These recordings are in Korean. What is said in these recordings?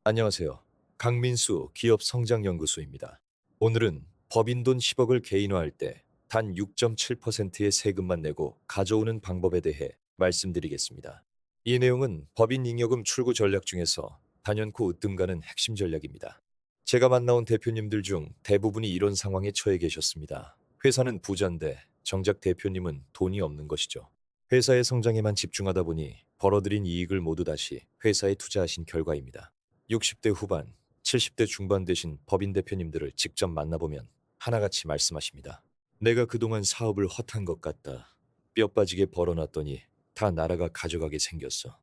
안녕하세요. 강민수 기업성장연구소입니다. 오늘은 법인 돈 10억을 개인화할 때 단 6.7%의 세금만 내고 가져오는 방법에 대해 말씀드리겠습니다. 이 내용은 법인 잉여금 출구 전략 중에서 단연코 으뜸가는 핵심 전략입니다. 제가 만나온 대표님들 중 대부분이 이런 상황에 처해 계셨습니다. 회사는 부자인데 정작 대표님은 돈이 없는 것이죠. 회사의 성장에만 집중하다 보니 벌어들인 이익을 모두 다시 회사에 투자하신 결과입니다. 60대 후반, 70대 중반 되신 법인 대표님들을 직접 만나보면 하나같이 말씀하십니다. 내가 그동안 사업을 헛한 것 같다. 뼈 빠지게 벌어놨더니 다 나라가 가져가게 생겼어.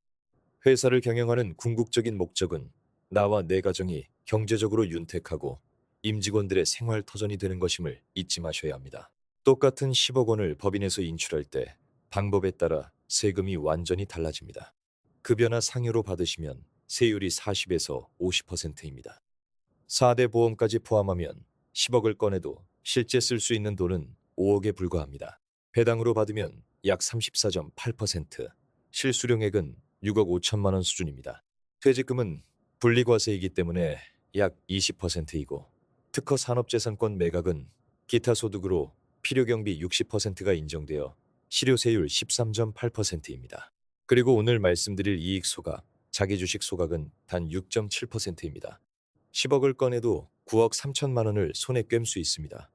회사를 경영하는 궁극적인 목적은 나와 내 가정이 경제적으로 윤택하고 임직원들의 생활 터전이 되는 것임을 잊지 마셔야 합니다. 똑같은 10억 원을 법인에서 인출할 때 방법에 따라 세금이 완전히 달라집니다. 급여나 상여로 받으시면 세율이 40에서 50%입니다. 4대 보험까지 포함하면 10억을 꺼내도 실제 쓸 수 있는 돈은 5억에 불과합니다. 배당으로 받으면 약 34.8%, 실수령액은 6억 5천만 원 수준입니다. 퇴직금은 분리과세이기 때문에 약 20%이고 특허 산업재산권 매각은 기타 소득으로 필요경비 60%가 인정되어 실효세율 13.8%입니다. 그리고 오늘 말씀드릴 이익 소각, 자기 주식 소각은 단 6.7%입니다. 10억을 꺼내도 9억 3천만 원을 손에 꿰을 수 있습니다.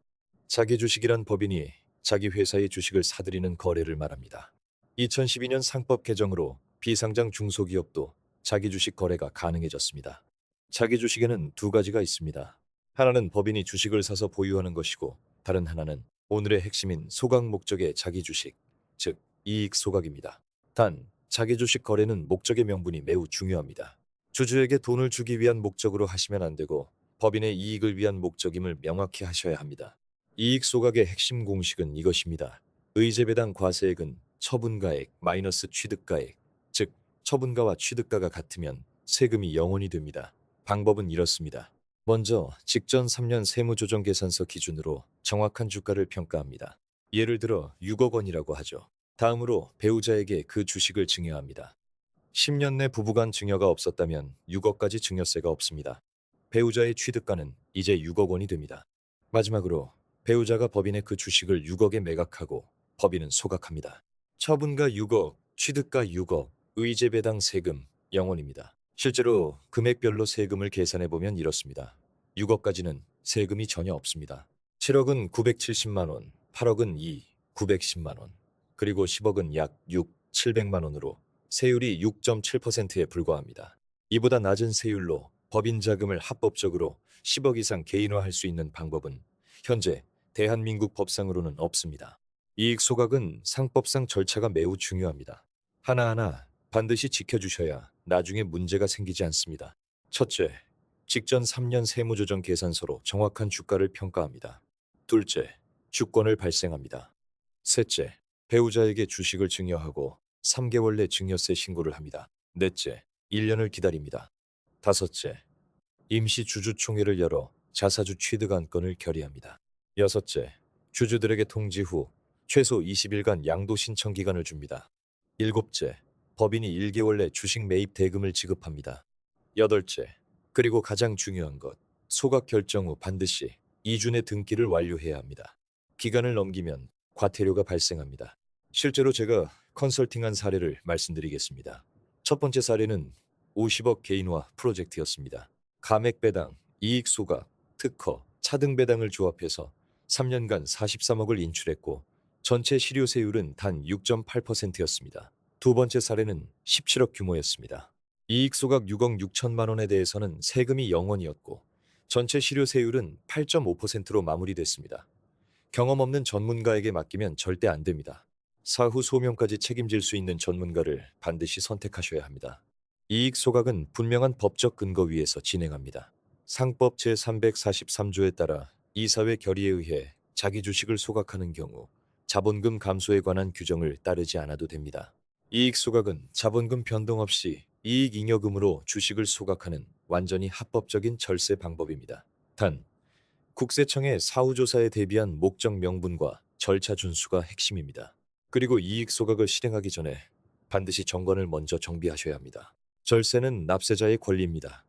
자기 주식이란 법인이 자기 회사의 주식을 사들이는 거래를 말합니다. 2012년 상법 개정으로 비상장 중소기업도 자기 주식 거래가 가능해졌습니다. 자기 주식에는 두 가지가 있습니다. 하나는 법인이 주식을 사서 보유하는 것이고 다른 하나는 오늘의 핵심인 소각 목적의 자기 주식, 즉 이익 소각입니다. 단, 자기 주식 거래는 목적의 명분이 매우 중요합니다. 주주에게 돈을 주기 위한 목적으로 하시면 안 되고 법인의 이익을 위한 목적임을 명확히 하셔야 합니다. 이익 소각의 핵심 공식은 이것입니다. 의제배당 과세액은 처분가액 마이너스 취득가액, 즉 처분가와 취득가가 같으면 세금이 0원이 됩니다. 방법은 이렇습니다. 먼저 직전 3년 세무조정계산서 기준으로 정확한 주가를 평가합니다. 예를 들어 6억 원이라고 하죠. 다음으로 배우자에게 그 주식을 증여합니다. 10년 내 부부간 증여가 없었다면 6억까지 증여세가 없습니다. 배우자의 취득가는 이제 6억 원이 됩니다. 마지막으로 배우자가 법인의 그 주식을 6억에 매각하고 법인은 소각합니다. 처분가 6억, 취득가 6억, 의제배당 세금 0원입니다. 실제로 금액별로 세금을 계산해보면 이렇습니다. 6억까지는 세금이 전혀 없습니다. 7억은 970만 원, 8억은 2, 910만 원, 그리고 10억은 약 6, 700만 원으로 세율이 6.7%에 불과합니다. 이보다 낮은 세율로 법인 자금을 합법적으로 10억 이상 개인화할 수 있는 방법은 현재 대한민국 법상으로는 없습니다. 이익 소각은 상법상 절차가 매우 중요합니다. 하나하나 반드시 지켜주셔야 나중에 문제가 생기지 않습니다. 첫째, 직전 3년 세무조정 계산서로 정확한 주가를 평가합니다. 둘째, 주권을 발생합니다. 셋째, 배우자에게 주식을 증여하고 3개월 내 증여세 신고를 합니다. 넷째, 1년을 기다립니다. 다섯째, 임시 주주총회를 열어 자사주 취득 안건을 결의합니다. 여섯째, 주주들에게 통지 후 최소 20일간 양도 신청 기간을 줍니다. 일곱째, 법인이 1개월 내 주식 매입 대금을 지급합니다. 여덟째, 그리고 가장 중요한 것, 소각 결정 후 반드시 2주 내 등기를 완료해야 합니다. 기간을 넘기면 과태료가 발생합니다. 실제로 제가 컨설팅한 사례를 말씀드리겠습니다. 첫 번째 사례는 50억 개인화 프로젝트였습니다. 감액 배당, 이익 소각, 특허, 차등 배당을 조합해서 3년간 43억을 인출했고 전체 실효세율은 단 6.8%였습니다. 두 번째 사례는 17억 규모였습니다. 이익 소각 6억 6천만 원에 대해서는 세금이 0원이었고 전체 실효세율은 8.5%로 마무리됐습니다. 경험 없는 전문가에게 맡기면 절대 안 됩니다. 사후 소명까지 책임질 수 있는 전문가를 반드시 선택하셔야 합니다. 이익 소각은 분명한 법적 근거 위에서 진행합니다. 상법 제343조에 따라 이사회 결의에 의해 자기 주식을 소각하는 경우 자본금 감소에 관한 규정을 따르지 않아도 됩니다. 이익 소각은 자본금 변동 없이 이익 잉여금으로 주식을 소각하는 완전히 합법적인 절세 방법입니다. 단, 국세청의 사후조사에 대비한 목적 명분과 절차 준수가 핵심입니다. 그리고 이익 소각을 실행하기 전에 반드시 정관을 먼저 정비하셔야 합니다. 절세는 납세자의 권리입니다.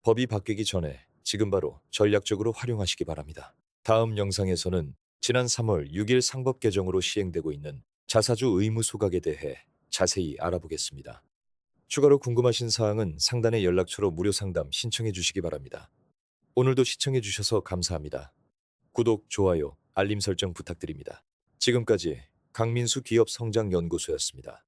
법이 바뀌기 전에 지금 바로 전략적으로 활용하시기 바랍니다. 다음 영상에서는 지난 3월 6일 상법 개정으로 시행되고 있는 자사주 의무 소각에 대해 자세히 알아보겠습니다. 추가로 궁금하신 사항은 상단의 연락처로 무료 상담 신청해 주시기 바랍니다. 오늘도 시청해 주셔서 감사합니다. 구독, 좋아요, 알림 설정 부탁드립니다. 지금까지 강민수 기업성장연구소였습니다.